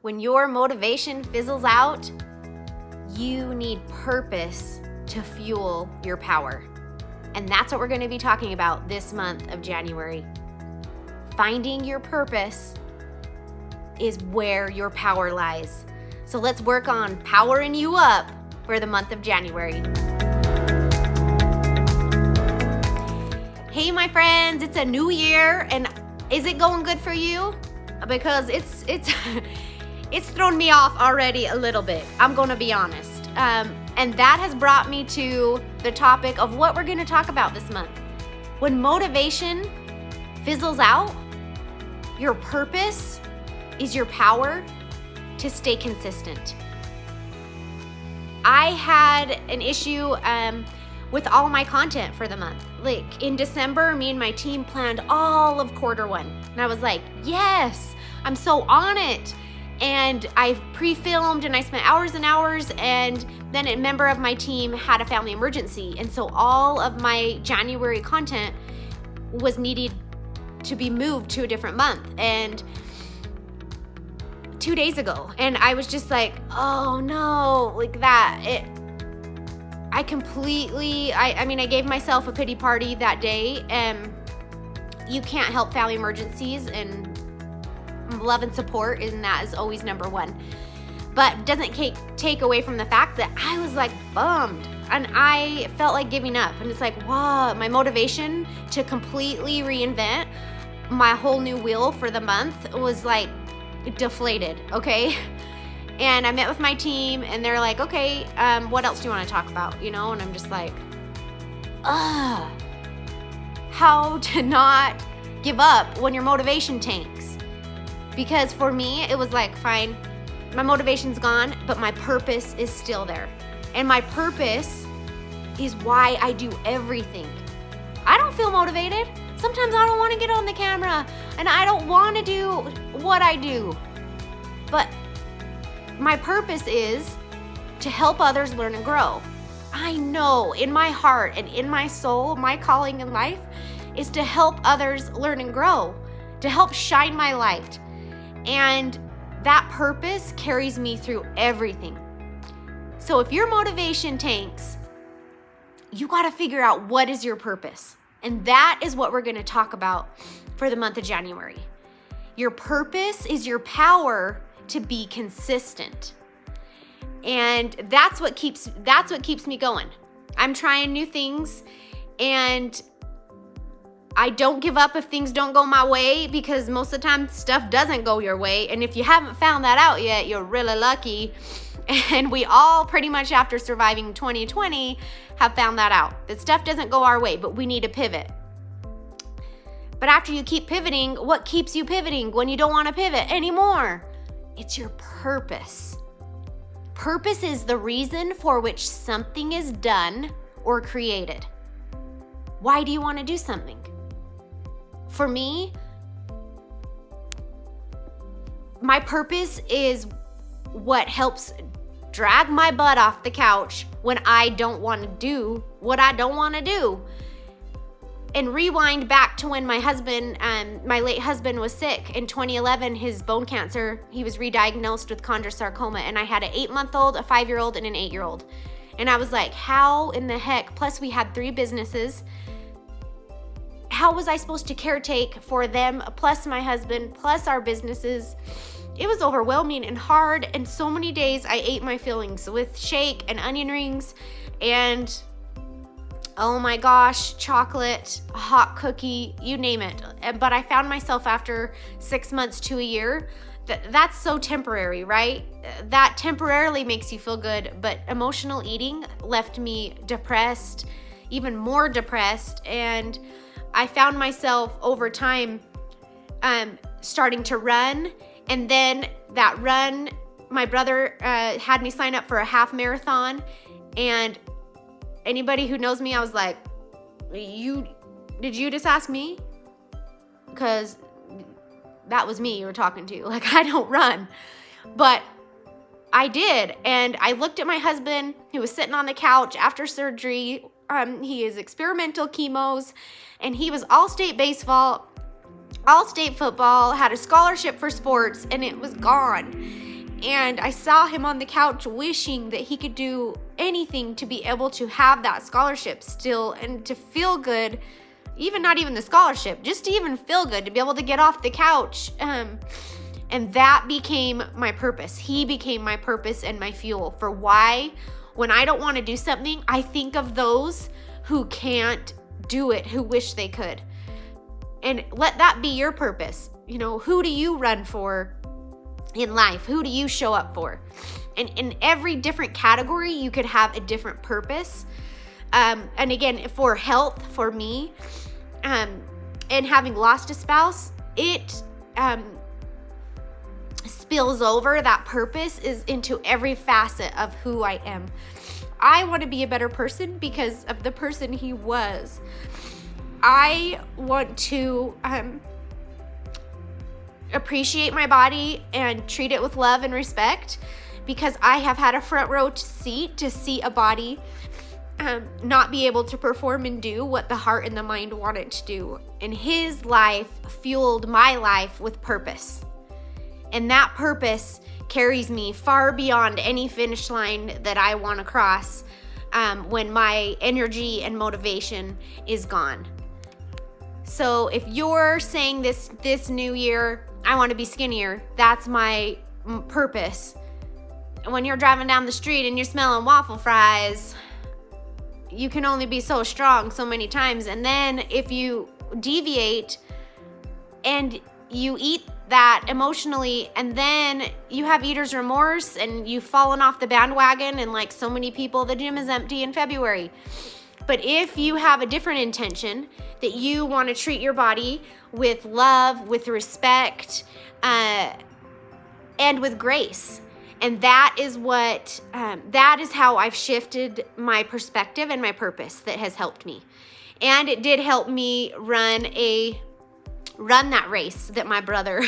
When your motivation fizzles out, you need purpose to fuel your power. And that's what we're going to be talking about this month of January. Finding your purpose is where your power lies. So let's work on powering you up for the month of January. Hey, my friends, it's a new year, and is it going good for you? Because it's thrown me off already a little bit. I'm going to be honest. And that has brought me to the topic of what we're going to talk about this month. When motivation fizzles out, your purpose is your power to stay consistent. I had an issue with all my content for the month. Like in December, me and my team planned all of quarter one. And I was like, yes, I'm so on it. And I pre-filmed and I spent hours and hours, and then a member of my team had a family emergency. And so all of my January content was needed to be moved to a different month. And 2 days ago, and I was just like, oh no, like that. I gave myself a pity party that day. You can't help family emergencies, and love and support, and that is always number one. But it doesn't take away from the fact that I was like bummed, and I felt like giving up. And it's like, wow, my motivation to completely reinvent my whole new wheel for the month was like deflated, okay? And I met with my team, and they're like, okay, what else do you want to talk about? And I'm just like, how to not give up when your motivation tanks. Because for me, it was like, fine, my motivation's gone, but my purpose is still there. And my purpose is why I do everything. I don't feel motivated. Sometimes I don't want to get on the camera, and I don't want to do what I do. But my purpose is to help others learn and grow. I know in my heart and in my soul, my calling in life is to help others learn and grow, to help shine my light. And that purpose carries me through everything. So if your motivation tanks, you got to figure out what is your purpose. And that is what we're going to talk about for the month of January. Your purpose is your power to be consistent. And that's what keeps me going. I'm trying new things, and I don't give up if things don't go my way, because most of the time stuff doesn't go your way. And if you haven't found that out yet, you're really lucky. And we all pretty much, after surviving 2020, have found that out. That stuff doesn't go our way, but we need to pivot. But after you keep pivoting, what keeps you pivoting when you don't want to pivot anymore? It's your purpose. Purpose is the reason for which something is done or created. Why do you want to do something? For me, my purpose is what helps drag my butt off the couch when I don't want to do what I don't want to do. And rewind back to when my late husband was sick in 2011, his bone cancer, he was re-diagnosed with chondrosarcoma, and I had an 8-month-old, a 5-year-old, and an 8-year-old. And I was like, how in the heck, plus we had 3 businesses, how was I supposed to caretake for them, plus my husband, plus our businesses? It was overwhelming and hard, and so many days I ate my feelings with shake and onion rings and, oh my gosh, chocolate, a hot cookie, you name it. But I found myself after 6 months to a year, that's so temporary, right? That temporarily makes you feel good, but emotional eating left me depressed, even more depressed, and I found myself over time starting to run. And then that run, my brother had me sign up for a half marathon. And anybody who knows me, I was like, did you just ask me? Because that was me you were talking to. Like, I don't run. But I did. And I looked at my husband, who was sitting on the couch after surgery. He is experimental chemos, and he was all-state baseball. all-state football, had a scholarship for sports, and it was gone. And I saw him on the couch wishing that he could do anything to be able to have that scholarship still and to feel good, even not even the scholarship, just to even feel good, to be able to get off the couch. And that became my purpose. He became my purpose and my fuel for why, when I don't want to do something, I think of those who can't do it, who wish they could. And let that be your purpose. You know, who do you run for in life? Who do you show up for? And in every different category, you could have a different purpose. And again, for health, for me, and having lost a spouse, it spills over. That purpose is into every facet of who I am. I want to be a better person because of the person he was. I want to appreciate my body and treat it with love and respect, because I have had a front row seat to see a body not be able to perform and do what the heart and the mind want it to do. And his life fueled my life with purpose. And that purpose carries me far beyond any finish line that I want to cross when my energy and motivation is gone. So if you're saying this new year, I want to be skinnier, that's my purpose. And when you're driving down the street and you're smelling waffle fries, you can only be so strong so many times. And then if you deviate and you eat that emotionally, and then you have eater's remorse and you've fallen off the bandwagon, and like so many people, the gym is empty in February. But if you have a different intention, that you want to treat your body with love, with respect, and with grace, and that is how I've shifted my perspective and my purpose that has helped me. And it did help me run that race that my brother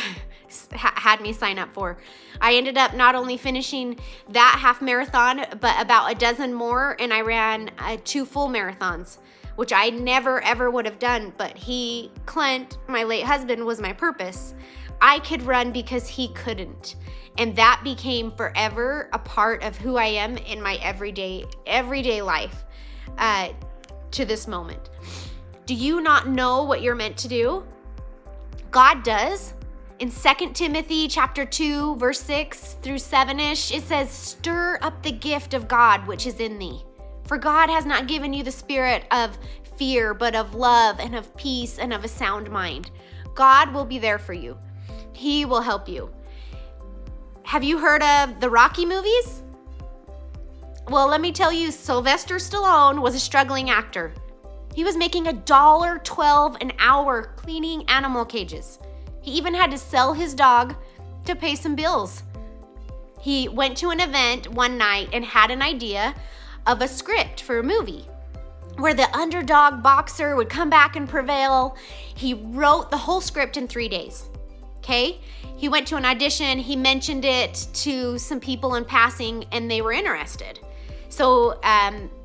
had me sign up for. I ended up not only finishing that half marathon, but about a dozen more, and I ran 2 full marathons, which I never ever would have done. But Clint, my late husband, was my purpose. I could run because he couldn't. And that became forever a part of who I am in my everyday life to this moment. Do you not know what you're meant to do? God does. In 2 Timothy chapter 2, verse 6 through 7-ish, it says, "Stir up the gift of God which is in thee. For God has not given you the spirit of fear, but of love and of peace and of a sound mind." God will be there for you. He will help you. Have you heard of the Rocky movies? Well, let me tell you, Sylvester Stallone was a struggling actor. He was making $1.12 an hour cleaning animal cages. He even had to sell his dog to pay some bills. He went to an event one night and had an idea of a script for a movie where the underdog boxer would come back and prevail. He wrote the whole script in 3 days. Okay? He went to an audition, he mentioned it to some people in passing, and they were interested. So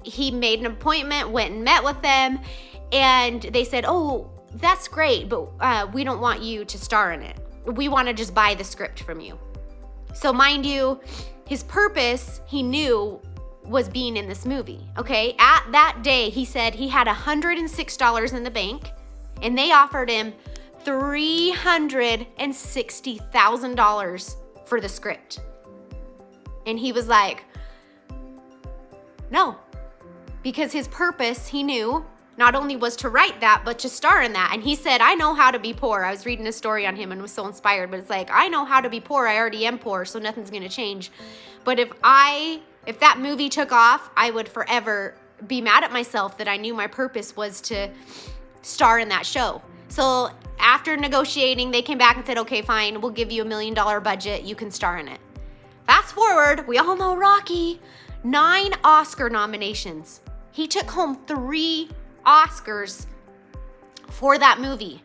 he made an appointment, went and met with them, and they said, "Oh, that's great, but we don't want you to star in it. We want to just buy the script from you." So mind you, his purpose, he knew, was being in this movie, okay? At that day, he said he had $106 in the bank, and they offered him $360,000 for the script. And he was like, no, because his purpose, he knew, not only was to write that, but to star in that. And he said, "I know how to be poor." I was reading a story on him and was so inspired, but it's like, I know how to be poor. I already am poor, so nothing's gonna change. But if that movie took off, I would forever be mad at myself that I knew my purpose was to star in that show. So after negotiating, they came back and said, "Okay, fine, we'll give you $1 million budget. You can star in it." Fast forward, we all know Rocky, 9 Oscar nominations. He took home 3 Oscars for that movie.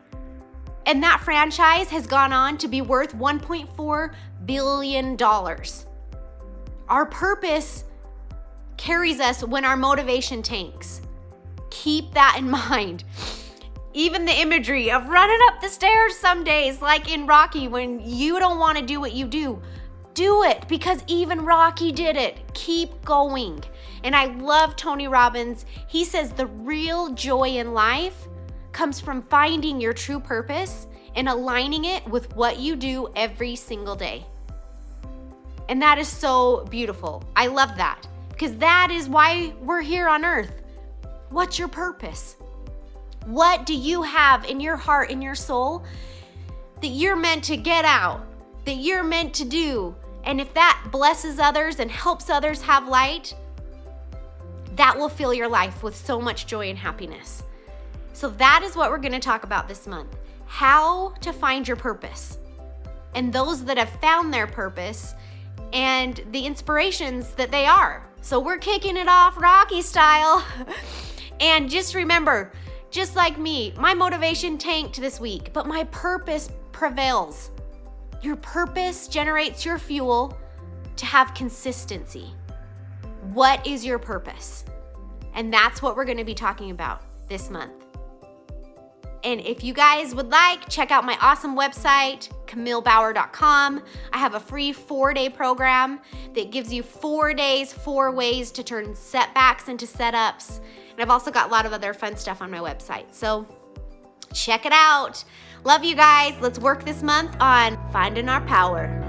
And that franchise has gone on to be worth $1.4 billion. Our purpose carries us when our motivation tanks. Keep that in mind. Even the imagery of running up the stairs some days, like in Rocky, when you don't want to do what you do it, because even Rocky did it. Keep going. And I love Tony Robbins. He says the real joy in life comes from finding your true purpose and aligning it with what you do every single day. And that is so beautiful. I love that, because that is why we're here on earth. What's your purpose? What do you have in your heart, in your soul, that you're meant to get out, that you're meant to do? And if that blesses others and helps others have light, that will fill your life with so much joy and happiness. So that is what we're going to talk about this month. How to find your purpose. And those that have found their purpose and the inspirations that they are. So we're kicking it off Rocky style. And just remember, just like me, my motivation tanked this week, but my purpose prevails. Your purpose generates your fuel to have consistency. What is your purpose? And that's what we're going to be talking about this month. And if you guys would like, check out my awesome website, KamilleBauer.com. I have a free 4-day program that gives you 4 days, 4 ways to turn setbacks into setups. And I've also got a lot of other fun stuff on my website. So check it out. Love you guys. Let's work this month on finding our power.